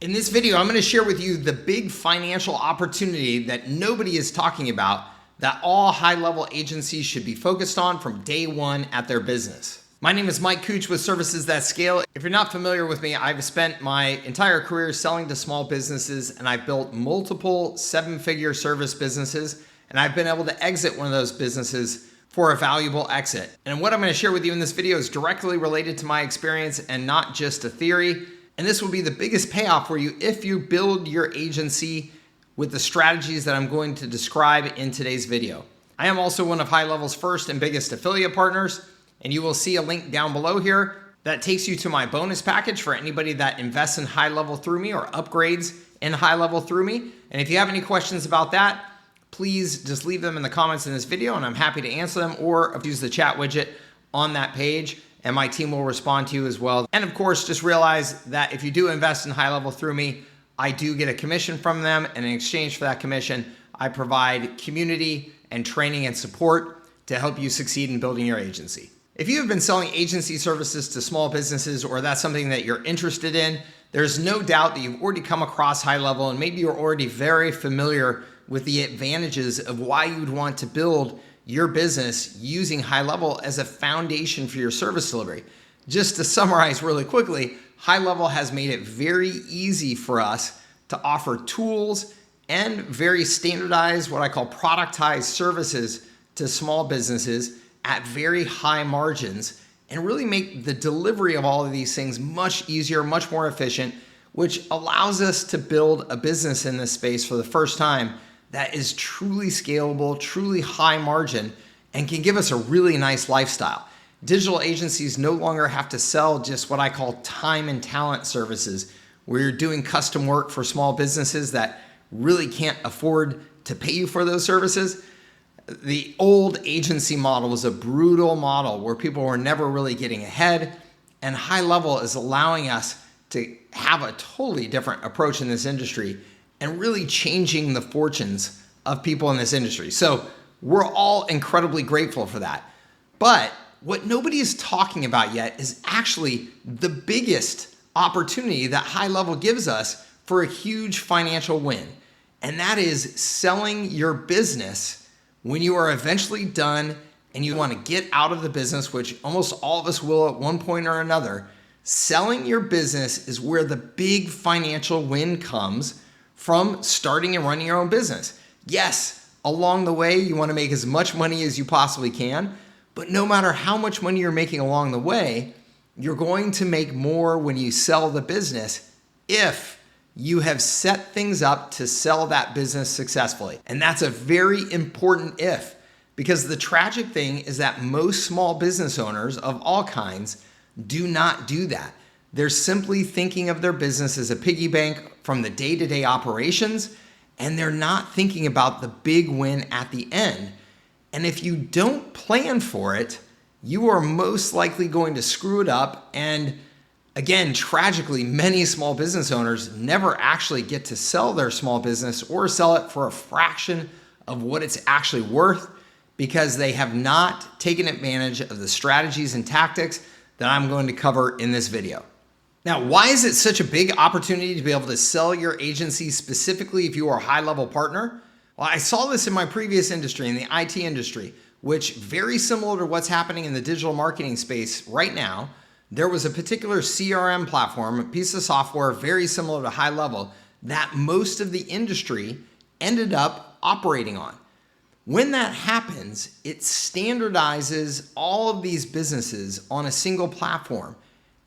In this video, I'm going to share with you the big financial opportunity that nobody is talking about that all high-level agencies should be focused on from day one at their business. My name is Mike Cooch with Services That Scale. If you're not familiar with me, I've spent my entire career selling to small businesses, and I've built multiple seven-figure service businesses, and I've been able to exit one of those businesses for a valuable exit. And what I'm going to share with you in this video is directly related to my experience and not just a theory. And this will be the biggest payoff for you if you build your agency with the strategies that I'm going to describe in today's video. I am also one of HighLevel's first and biggest affiliate partners, and you will see a link down below here that takes you to my bonus package for anybody that invests in HighLevel through me or upgrades in HighLevel through me. And if you have any questions about that, please just leave them in the comments in this video and I'm happy to answer them, or use the chat widget on that page and my team will respond to you as well. And of course, just realize that if you do invest in HighLevel through me, I do get a commission from them, and in exchange for that commission, I provide community and training and support to help you succeed in building your agency. If you have been selling agency services to small businesses, or that's something that you're interested in, there's no doubt that you've already come across HighLevel, and maybe you're already very familiar with the advantages of why you'd want to build your business using HighLevel as a foundation for your service delivery. Just to summarize really quickly, HighLevel has made it very easy for us to offer tools and very standardized, what I call productized services to small businesses at very high margins, and really make the delivery of all of these things much easier, much more efficient, which allows us to build a business in this space for the first time that is truly scalable, truly high margin, and can give us a really nice lifestyle. Digital agencies no longer have to sell just what I call time and talent services, where you're doing custom work for small businesses that really can't afford to pay you for those services. The old agency model was a brutal model where people were never really getting ahead, and HighLevel is allowing us to have a totally different approach in this industry and really changing the fortunes of people in this industry. So we're all incredibly grateful for that. But what nobody is talking about yet is actually the biggest opportunity that HighLevel gives us for a huge financial win. And that is selling your business when you are eventually done and you want to get out of the business, which almost all of us will at one point or another. Selling your business is where the big financial win comes from starting and running your own business. Yes, along the way, you want to make as much money as you possibly can, but no matter how much money you're making along the way, you're going to make more when you sell the business if you have set things up to sell that business successfully. And that's a very important if, because the tragic thing is that most small business owners of all kinds do not do that. They're simply thinking of their business as a piggy bank from the day-to-day operations, and they're not thinking about the big win at the end. And if you don't plan for it, you are most likely going to screw it up. And again, tragically, many small business owners never actually get to sell their small business or sell it for a fraction of what it's actually worth, because they have not taken advantage of the strategies and tactics that I'm going to cover in this video. Now, why is it such a big opportunity to be able to sell your agency, specifically if you are a HighLevel partner? Well, I saw this in my previous industry, in the IT industry, which very similar to what's happening in the digital marketing space right now. There was a particular CRM platform, a piece of software very similar to HighLevel, that most of the industry ended up operating on. When that happens, it standardizes all of these businesses on a single platform,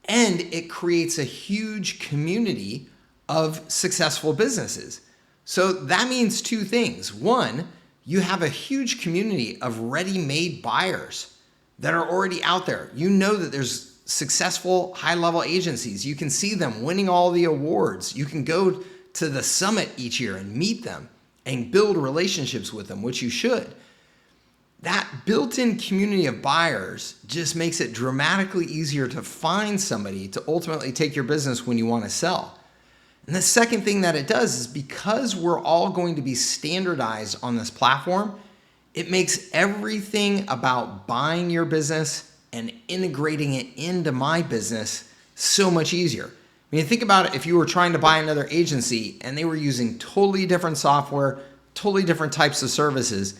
and it creates a huge community of successful businesses. So that means two things. One, you have a huge community of ready-made buyers that are already out there. You know that there's successful high-level agencies. You can see them winning all the awards. You can go to the summit each year and meet them and build relationships with them, which you should. That built-in community of buyers just makes it dramatically easier to find somebody to ultimately take your business when you want to sell. And the second thing that it does is, because we're all going to be standardized on this platform, it makes everything about buying your business and integrating it into my business so much easier. I mean, think about it, if you were trying to buy another agency and they were using totally different software, totally different types of services,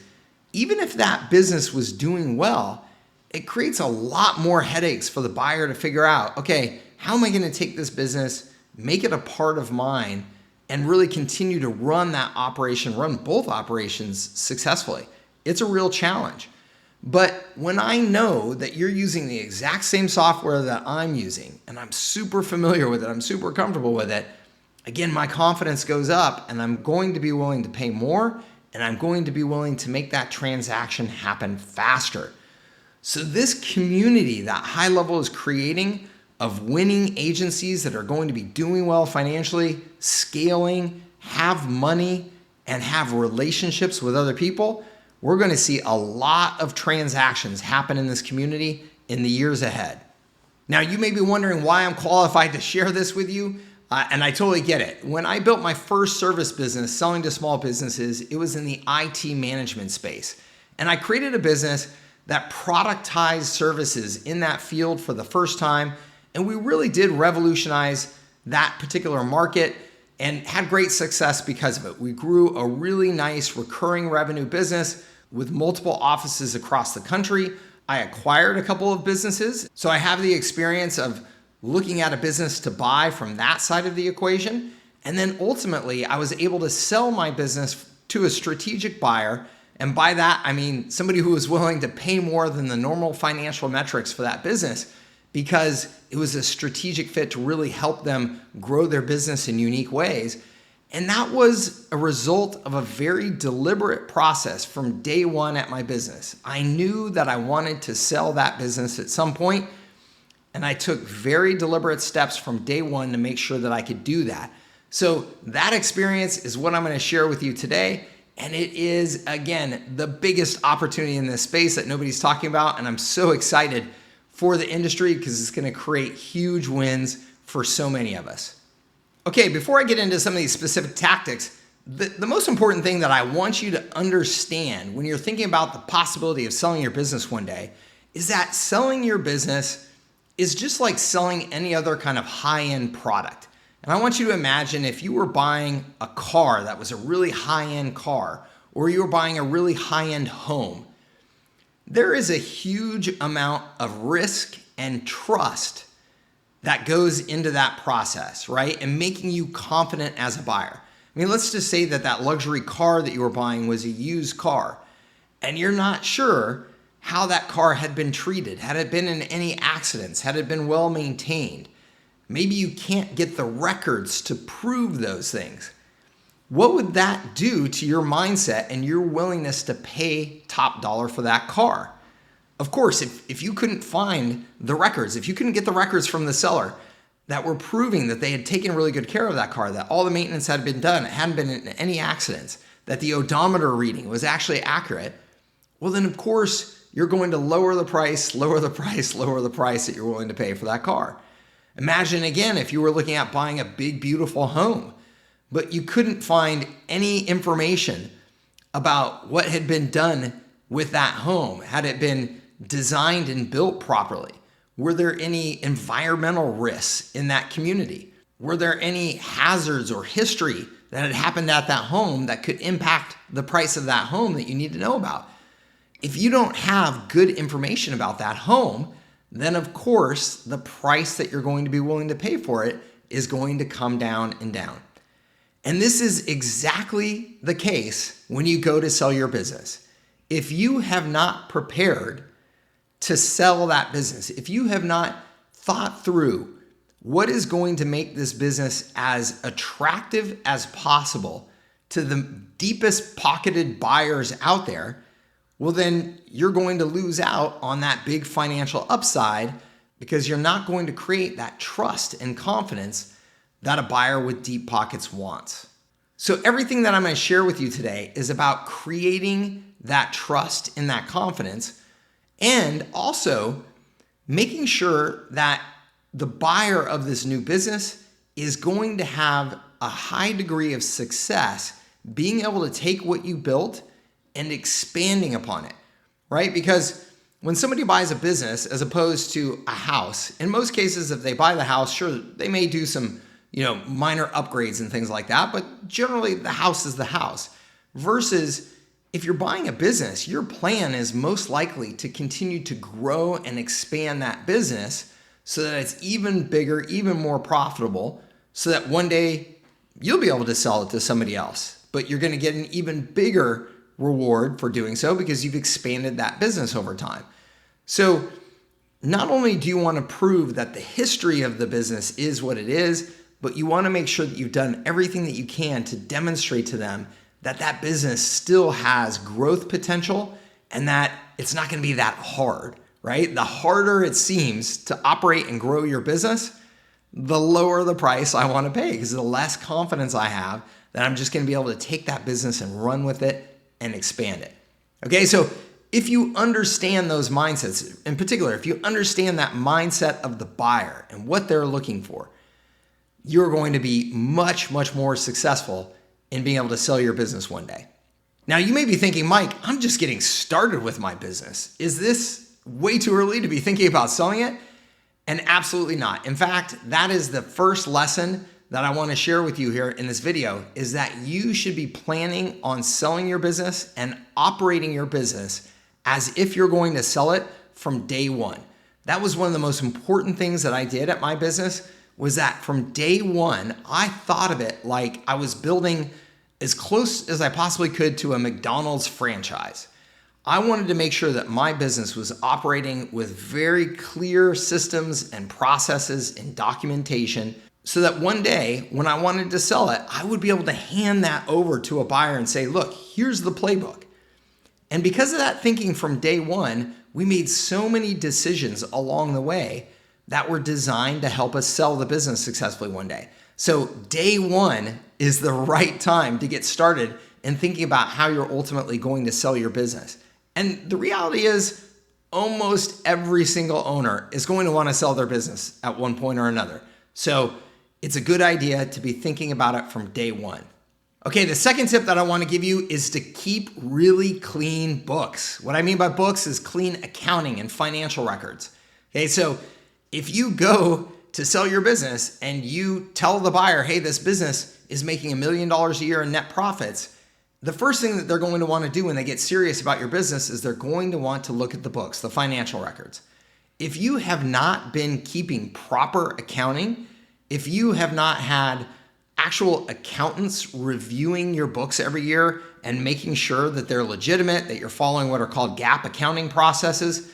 even if that business was doing well, it creates a lot more headaches for the buyer to figure out, okay, how am I going to take this business, make it a part of mine, and really continue to run that operation, run both operations successfully? It's a real challenge. But when I know that you're using the exact same software that I'm using, and I'm super familiar with it, I'm super comfortable with it, again, my confidence goes up and I'm going to be willing to pay more, and I'm going to be willing to make that transaction happen faster. So this community that HighLevel is creating of winning agencies that are going to be doing well financially, scaling, have money, and have relationships with other people, we're going to see a lot of transactions happen in this community in the years ahead. Now, you may be wondering why I'm qualified to share this with you, and I totally get it. When I built my first service business selling to small businesses, it was in the IT management space. And I created a business that productized services in that field for the first time, and we really did revolutionize that particular market and had great success because of it. We grew a really nice recurring revenue business with multiple offices across the country. I acquired a couple of businesses, so I have the experience of looking at a business to buy from that side of the equation. And then ultimately, I was able to sell my business to a strategic buyer. And by that, I mean somebody who was willing to pay more than the normal financial metrics for that business, because it was a strategic fit to really help them grow their business in unique ways. And that was a result of a very deliberate process from day one at my business. I knew that I wanted to sell that business at some point, and I took very deliberate steps from day one to make sure that I could do that. So that experience is what I'm going to share with you today. And it is, again, the biggest opportunity in this space that nobody's talking about. And I'm so excited for the industry because it's going to create huge wins for so many of us. Okay, before I get into some of these specific tactics, the most important thing that I want you to understand when you're thinking about the possibility of selling your business one day is that selling your business is just like selling any other kind of high-end product. And I want you to imagine if you were buying a car that was a really high-end car, or you were buying a really high-end home. There is a huge amount of risk and trust that goes into that process, right? And making you confident as a buyer. I mean, let's just say that that luxury car that you were buying was a used car, and you're not sure how that car had been treated. Had it been in any accidents? Had it been well maintained? Maybe you can't get the records to prove those things. What would that do to your mindset and your willingness to pay top dollar for that car? Of course, if you couldn't find the records, if you couldn't get the records from the seller that were proving that they had taken really good care of that car, that all the maintenance had been done, it hadn't been in any accidents, that the odometer reading was actually accurate, well then of course you're going to lower the price, lower the price, lower the price that you're willing to pay for that car. Imagine again if you were looking at buying a big, beautiful home, but you couldn't find any information about what had been done with that home. Had it been designed and built properly? Were there any environmental risks in that community? Were there any hazards or history that had happened at that home that could impact the price of that home that you need to know about? If you don't have good information about that home, then of course the price that you're going to be willing to pay for it is going to come down and down. And this is exactly the case when you go to sell your business. If you have not prepared to sell that business, if you have not thought through what is going to make this business as attractive as possible to the deepest pocketed buyers out there, well, then you're going to lose out on that big financial upside because you're not going to create that trust and confidence that a buyer with deep pockets wants. So everything that I'm going to share with you today is about creating that trust and that confidence, and also making sure that the buyer of this new business is going to have a high degree of success being able to take what you built and expanding upon it, right? Because When somebody buys a business as opposed to a house, in most cases, if they buy the house, sure, they may do some, minor upgrades and things like that, but generally the house is the house. Versus if you're buying a business, your plan is most likely to continue to grow and expand that business so that it's even bigger, even more profitable, so that one day you'll be able to sell it to somebody else, but you're going to get an even bigger reward for doing so because you've expanded that business over time. So not only do you want to prove that the history of the business is what it is, but you want to make sure that you've done everything that you can to demonstrate to them that that business still has growth potential and that it's not going to be that hard, right? The harder it seems to operate and grow your business, the lower the price I want to pay because the less confidence I have that I'm just going to be able to take that business and run with it and expand it. Okay, so if you understand those mindsets, in particular, if you understand that mindset of the buyer and what they're looking for, you're going to be much, much more successful in being able to sell your business one day. Now, you may be thinking, Mike, I'm just getting started with my business. Is this way too early to be thinking about selling it? And absolutely not. In fact, that is the first lesson that I want to share with you here in this video, is that you should be planning on selling your business and operating your business as if you're going to sell it from day one. That was one of the most important things that I did at my business, was that from day one, I thought of it like I was building as close as I possibly could to a McDonald's franchise. I wanted to make sure that my business was operating with very clear systems and processes and documentation so that one day when I wanted to sell it, I would be able to hand that over to a buyer and say, look, here's the playbook. And because of that thinking from day one, we made so many decisions along the way that were designed to help us sell the business successfully one day. So day one is the right time to get started in thinking about how you're ultimately going to sell your business. And the reality is almost every single owner is going to want to sell their business at one point or another. So it's a good idea to be thinking about it from day one. Okay, the second tip that I want to give you is to keep really clean books. What I mean by books is clean accounting and financial records. Okay, so if you go to sell your business and you tell the buyer, hey, this business is making $1 million a year in net profits, the first thing that they're going to want to do when they get serious about your business is they're going to want to look at the books, the financial records. If you have not been keeping proper accounting, if you have not had actual accountants reviewing your books every year and making sure that they're legitimate, that you're following what are called GAAP accounting processes,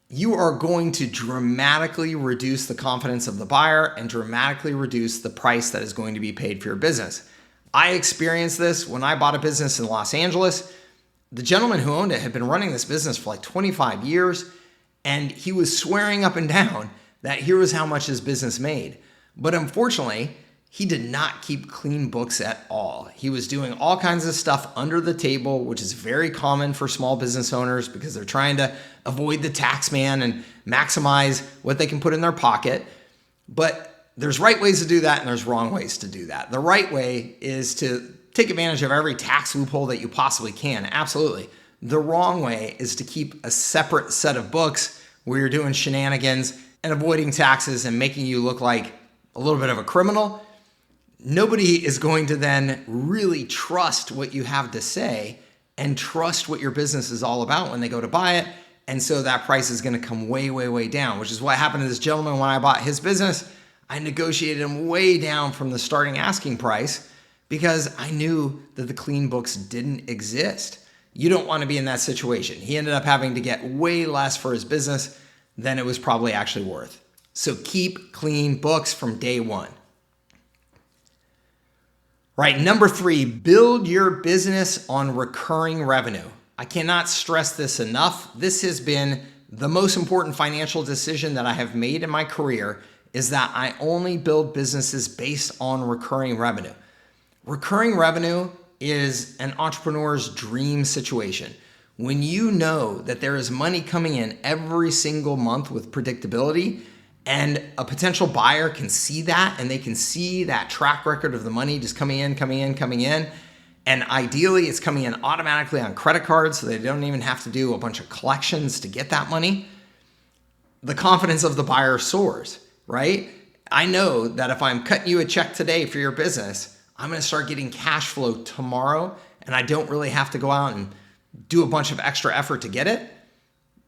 you are going to dramatically reduce the confidence of the buyer and dramatically reduce the price that is going to be paid for your business. I experienced this when I bought a business in Los Angeles. The gentleman who owned it had been running this business for like 25 years, and he was swearing up and down that here was how much his business made. But unfortunately, he did not keep clean books at all. He was doing all kinds of stuff under the table, which is very common for small business owners because they're trying to avoid the tax man and maximize what they can put in their pocket. But there's right ways to do that and there's wrong ways to do that. The right way is to take advantage of every tax loophole that you possibly can, absolutely. The wrong way is to keep a separate set of books where you're doing shenanigans and avoiding taxes and making you look like a little bit of a criminal. Nobody is going to then really trust what you have to say and trust what your business is all about when they go to buy it. And so that price is going to come way, way, way down, which is what happened to this gentleman when I bought his business. I negotiated him way down from the starting asking price because I knew that the clean books didn't exist. You don't want to be in that situation. He ended up having to get way less for his business than it was probably actually worth. So keep clean books from day one. Right, number 3, build your business on recurring revenue. I cannot stress this enough. This has been the most important financial decision that I have made in my career, is that I only build businesses based on recurring revenue. Recurring revenue is an entrepreneur's dream situation. When you know that there is money coming in every single month with predictability, and a potential buyer can see that and they can see that track record of the money just coming in, And ideally, it's coming in automatically on credit cards, so they don't even have to do a bunch of collections to get that money. The confidence of the buyer soars, right? I know that if I'm cutting you a check today for your business, I'm going to start getting cash flow tomorrow, and I don't really have to go out and do a bunch of extra effort to get it.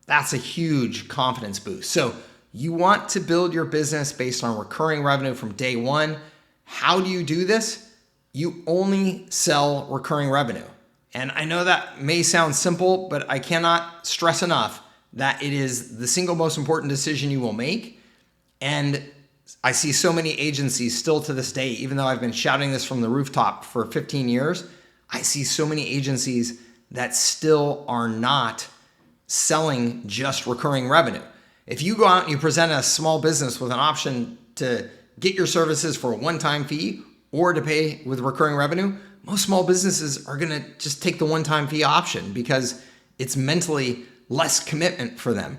That's a huge confidence boost. So you want to build your business based on recurring revenue from day one. How do you do this? You only sell recurring revenue. And I know that may sound simple, but I cannot stress enough that it is the single most important decision you will make. And I see so many agencies still to this day, even though I've been shouting this from the rooftop for 15 years, I see so many agencies that still are not selling just recurring revenue. If you go out and you present a small business with an option to get your services for a one-time fee or to pay with recurring revenue, most small businesses are gonna just take the one-time fee option because it's mentally less commitment for them.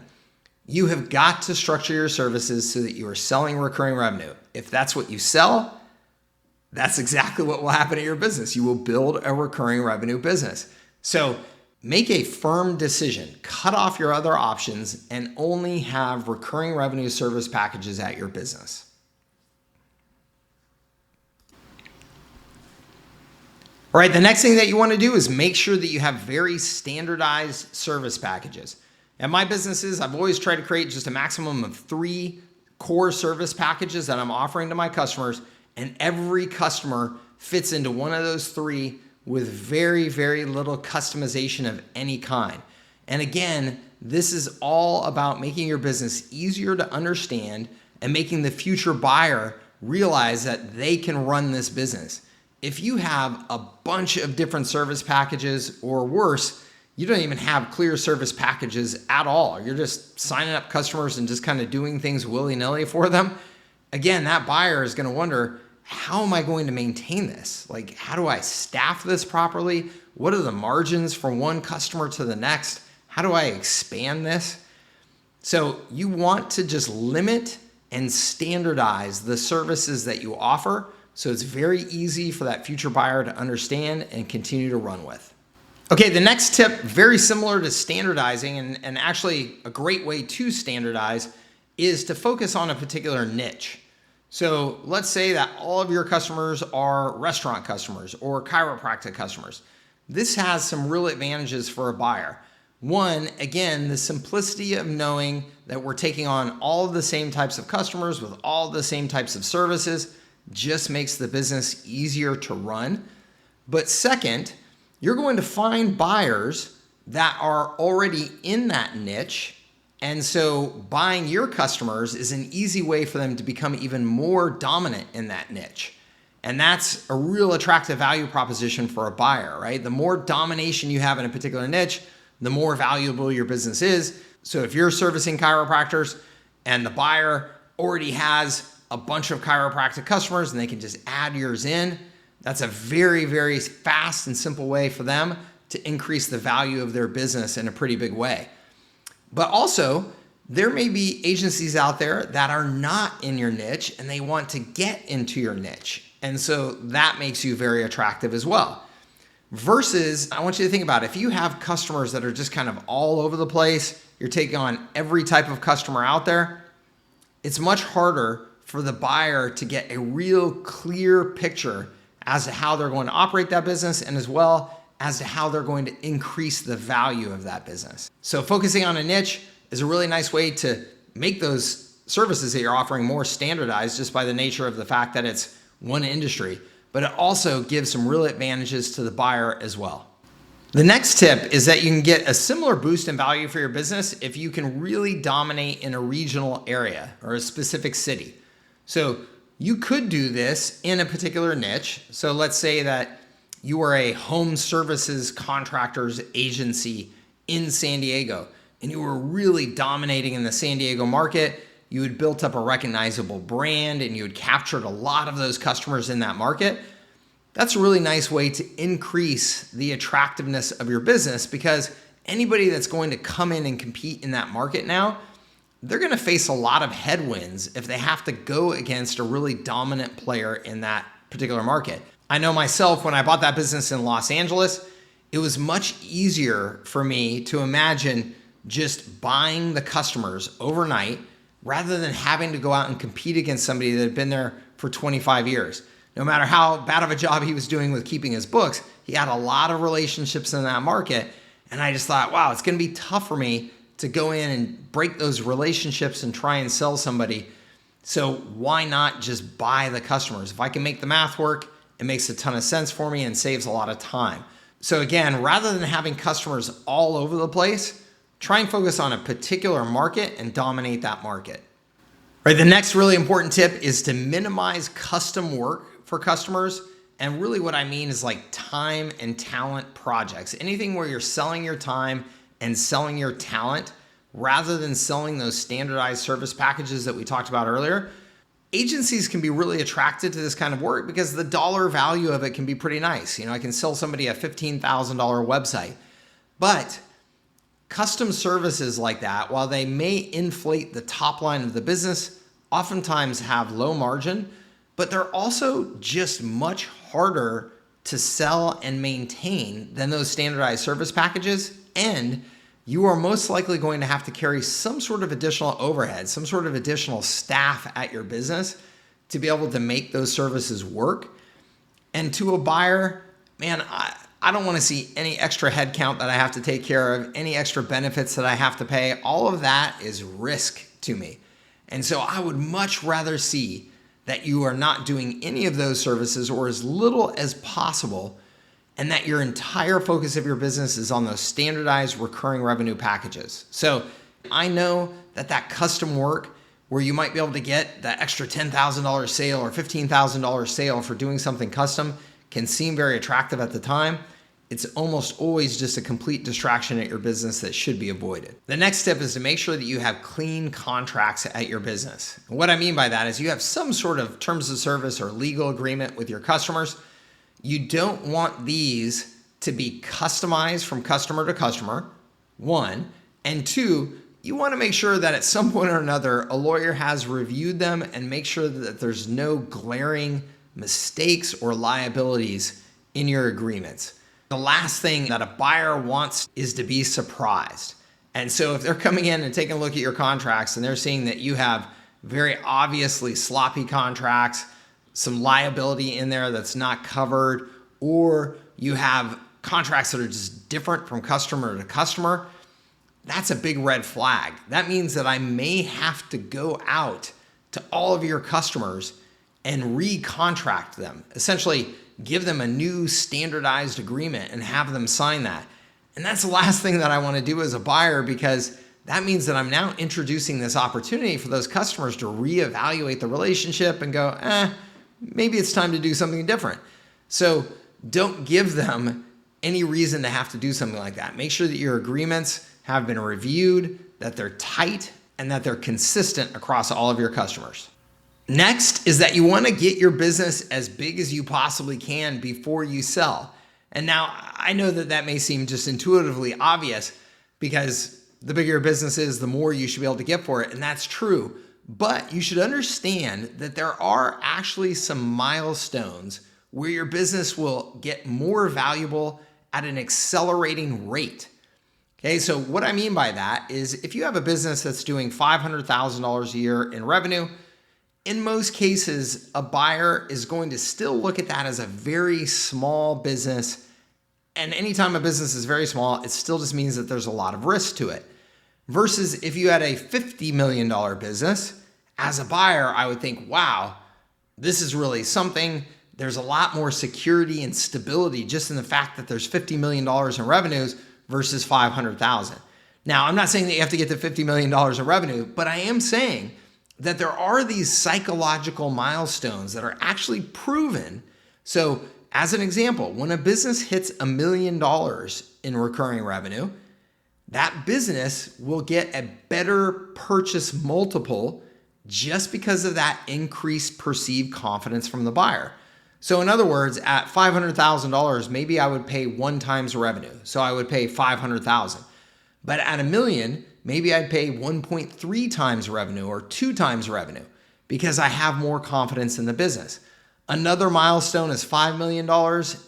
You have got to structure your services so that you are selling recurring revenue. If that's what you sell, that's exactly what will happen in your business. You will build a recurring revenue business. So make a firm decision, cut off your other options, and only have recurring revenue service packages at your business. All right, the next thing that you want to do is make sure that you have very standardized service packages. At my businesses, I've always tried to create just a maximum of 3 core service packages that I'm offering to my customers, and every customer fits into one of those 3 with very, very little customization of any kind. And again, this is all about making your business easier to understand and making the future buyer realize that they can run this business. If you have a bunch of different service packages, or worse, you don't even have clear service packages at all, you're just signing up customers and just kind of doing things willy-nilly for them, again, that buyer is going to wonder, how am I going to maintain this? Like, how do I staff this properly? What are the margins from one customer to the next? How do I expand this? So you want to just limit and standardize the services that you offer, so it's very easy for that future buyer to understand and continue to run with. Okay, the next tip, very similar to standardizing and actually a great way to standardize, is to focus on a particular niche. So let's say that all of your customers are restaurant customers or chiropractic customers. This has some real advantages for a buyer. One, again, the simplicity of knowing that we're taking on all of the same types of customers with all the same types of services just makes the business easier to run. But second, you're going to find buyers that are already in that niche. And so buying your customers is an easy way for them to become even more dominant in that niche. And that's a real attractive value proposition for a buyer, right? The more domination you have in a particular niche, the more valuable your business is. So if you're servicing chiropractors and the buyer already has a bunch of chiropractic customers and they can just add yours in, that's a very, very fast and simple way for them to increase the value of their business in a pretty big way. But also, there may be agencies out there that are not in your niche and they want to get into your niche. And so that makes you very attractive as well. Versus, I want you to think about, if you have customers that are just kind of all over the place, you're taking on every type of customer out there, it's much harder for the buyer to get a real clear picture as to how they're going to operate that business and as well as to how they're going to increase the value of that business. So focusing on a niche is a really nice way to make those services that you're offering more standardized just by the nature of the fact that it's one industry, but it also gives some real advantages to the buyer as well. The next tip is that you can get a similar boost in value for your business if you can really dominate in a regional area or a specific city. So you could do this in a particular niche. So let's say that you are a home services contractors agency in San Diego and you were really dominating in the San Diego market. You had built up a recognizable brand and you had captured a lot of those customers in that market. That's a really nice way to increase the attractiveness of your business, because anybody that's going to come in and compete in that market now, they're going to face a lot of headwinds if they have to go against a really dominant player in that particular market. I know myself, when I bought that business in Los Angeles, it was much easier for me to imagine just buying the customers overnight rather than having to go out and compete against somebody that had been there for 25 years. No matter how bad of a job he was doing with keeping his books, he had a lot of relationships in that market. And I just thought, wow, it's going to be tough for me to go in and break those relationships and try and sell somebody. So why not just buy the customers? If I can make the math work, it makes a ton of sense for me and saves a lot of time. So again, rather than having customers all over the place, try and focus on a particular market and dominate that market. Right, the next really important tip is to minimize custom work for customers. And really what I mean is like time and talent projects. Anything where you're selling your time and selling your talent rather than selling those standardized service packages that we talked about earlier. Agencies can be really attracted to this kind of work because the dollar value of it can be pretty nice. I can sell somebody a $15,000 website, but custom services like that, while they may inflate the top line of the business, oftentimes have low margin, but they're also just much harder to sell and maintain than those standardized service packages. And you are most likely going to have to carry some sort of additional overhead, some sort of additional staff at your business to be able to make those services work. And to a buyer, man, I don't want to see any extra headcount that I have to take care of, any extra benefits that I have to pay. All of that is risk to me. And so I would much rather see that you are not doing any of those services or as little as possible, and that your entire focus of your business is on those standardized recurring revenue packages. So I know that custom work where you might be able to get that extra $10,000 sale or $15,000 sale for doing something custom can seem very attractive at the time. It's almost always just a complete distraction at your business that should be avoided. The next step is to make sure that you have clean contracts at your business. And what I mean by that is you have some sort of terms of service or legal agreement with your customers. You don't want these to be customized from customer to customer, one. And two, you want to make sure that at some point or another, a lawyer has reviewed them and make sure that there's no glaring mistakes or liabilities in your agreements. The last thing that a buyer wants is to be surprised. And so if they're coming in and taking a look at your contracts and they're seeing that you have very obviously sloppy contracts, some liability in there that's not covered, or you have contracts that are just different from customer to customer, that's a big red flag. That means that I may have to go out to all of your customers and recontract them, essentially give them a new standardized agreement and have them sign that. And that's the last thing that I want to do as a buyer, because that means that I'm now introducing this opportunity for those customers to reevaluate the relationship and go, maybe it's time to do something different. So don't give them any reason to have to do something like that. Make sure that your agreements have been reviewed, that they're tight, and that they're consistent across all of your customers. Next is that you want to get your business as big as you possibly can before you sell. And now I know that may seem just intuitively obvious, because the bigger your business is, the more you should be able to get for it. And that's true. But you should understand that there are actually some milestones where your business will get more valuable at an accelerating rate. Okay, so what I mean by that is if you have a business that's doing $500,000 a year in revenue, in most cases, a buyer is going to still look at that as a very small business. And anytime a business is very small, it still just means that there's a lot of risk to it. Versus if you had a $50 million business, as a buyer, I would think, wow, this is really something. There's a lot more security and stability just in the fact that there's $50 million in revenues versus 500,000. Now, I'm not saying that you have to get to $50 million in revenue, but I am saying that there are these psychological milestones that are actually proven. So as an example, when a business hits $1 million in recurring revenue, that business will get a better purchase multiple just because of that increased perceived confidence from the buyer. So in other words, at $500,000, maybe I would pay 1 times revenue. So I would pay $500,000. But at $1 million, maybe I'd pay 1.3 times revenue or 2 times revenue because I have more confidence in the business. Another milestone is $5 million.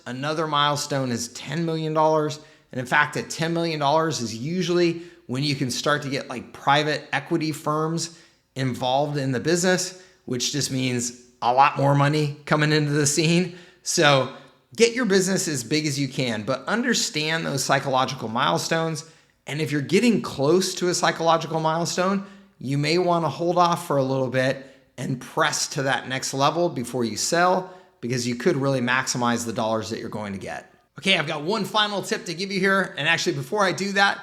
Another milestone is $10 million. And in fact, at $10 million is usually when you can start to get like private equity firms involved in the business, which just means a lot more money coming into the scene. So get your business as big as you can, but understand those psychological milestones. And if you're getting close to a psychological milestone, you may want to hold off for a little bit and press to that next level before you sell, because you could really maximize the dollars that you're going to get. Okay, I've got one final tip to give you here. And actually, before I do that,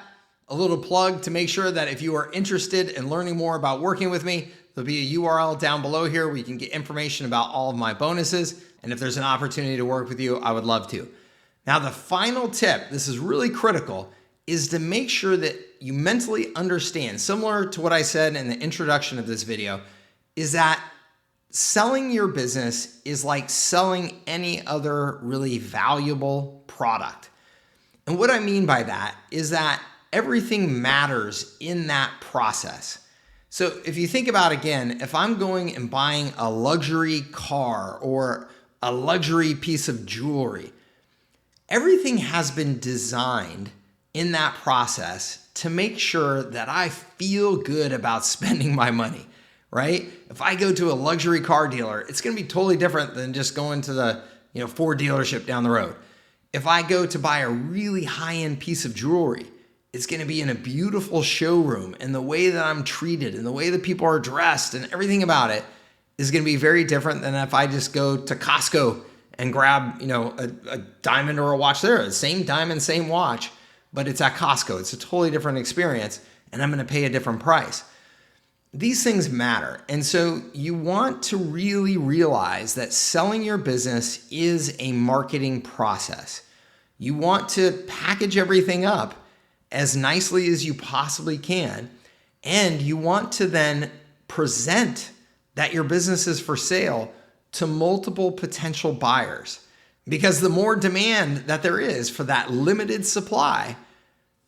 a little plug to make sure that if you are interested in learning more about working with me, there'll be a URL down below here where you can get information about all of my bonuses. And if there's an opportunity to work with you, I would love to. Now, the final tip, this is really critical, is to make sure that you mentally understand, similar to what I said in the introduction of this video, is that selling your business is like selling any other really valuable product. And what I mean by that is that everything matters in that process. So if you think about, again, if I'm going and buying a luxury car or a luxury piece of jewelry, everything has been designed in that process to make sure that I feel good about spending my money, right? If I go to a luxury car dealer, it's going to be totally different than just going to the Ford dealership down the road. If I go to buy a really high-end piece of jewelry, it's going to be in a beautiful showroom, and the way that I'm treated and the way that people are dressed and everything about it is going to be very different than if I just go to Costco and grab, a diamond or a watch there. The same diamond, same watch, but it's at Costco. It's a totally different experience, and I'm going to pay a different price. These things matter. And so you want to really realize that selling your business is a marketing process. You want to package everything up as nicely as you possibly can. And you want to then present that your business is for sale to multiple potential buyers. Because the more demand that there is for that limited supply,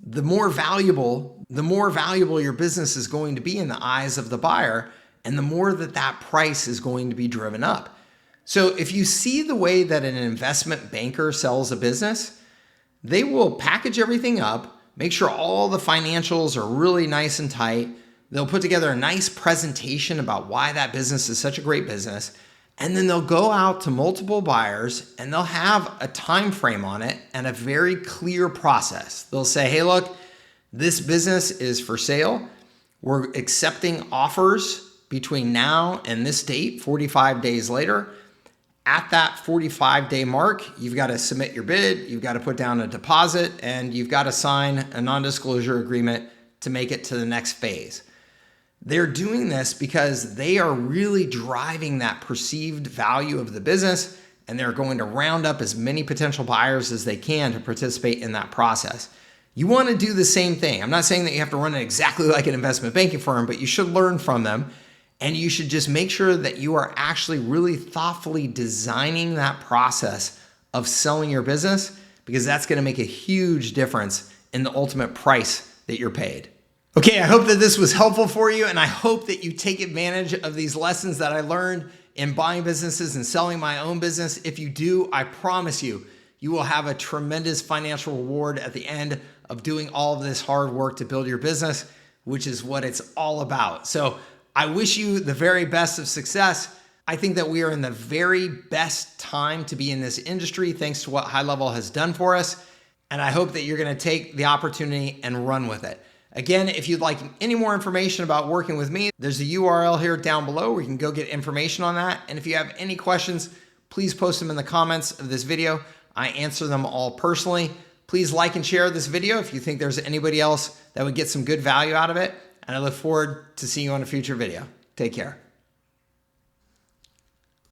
the more valuable your business is going to be in the eyes of the buyer, and the more that price is going to be driven up. So if you see the way that an investment banker sells a business, they will package everything up, make sure all the financials are really nice and tight. They'll put together a nice presentation about why that business is such a great business. And then they'll go out to multiple buyers and they'll have a time frame on it and a very clear process. They'll say, hey, look, this business is for sale. We're accepting offers between now and this date, 45 days later. At that 45-day mark, you've got to submit your bid, you've got to put down a deposit, and you've got to sign a non-disclosure agreement to make it to the next phase. They're doing this because they are really driving that perceived value of the business, and they're going to round up as many potential buyers as they can to participate in that process. You want to do the same thing. I'm not saying that you have to run it exactly like an investment banking firm, but you should learn from them. And you should just make sure that you are actually really thoughtfully designing that process of selling your business, because that's going to make a huge difference in the ultimate price that you're paid. Okay, I hope that this was helpful for you, and I hope that you take advantage of these lessons that I learned in buying businesses and selling my own business. If you do, I promise you, you will have a tremendous financial reward at the end of doing all of this hard work to build your business, which is what it's all about. So I wish you the very best of success. I think that we are in the very best time to be in this industry, thanks to what HighLevel has done for us. And I hope that you're going to take the opportunity and run with it. Again, if you'd like any more information about working with me, there's a URL here down below where you can go get information on that. And if you have any questions, please post them in the comments of this video. I answer them all personally. Please like and share this video if you think there's anybody else that would get some good value out of it. And I look forward to seeing you on a future video. Take care.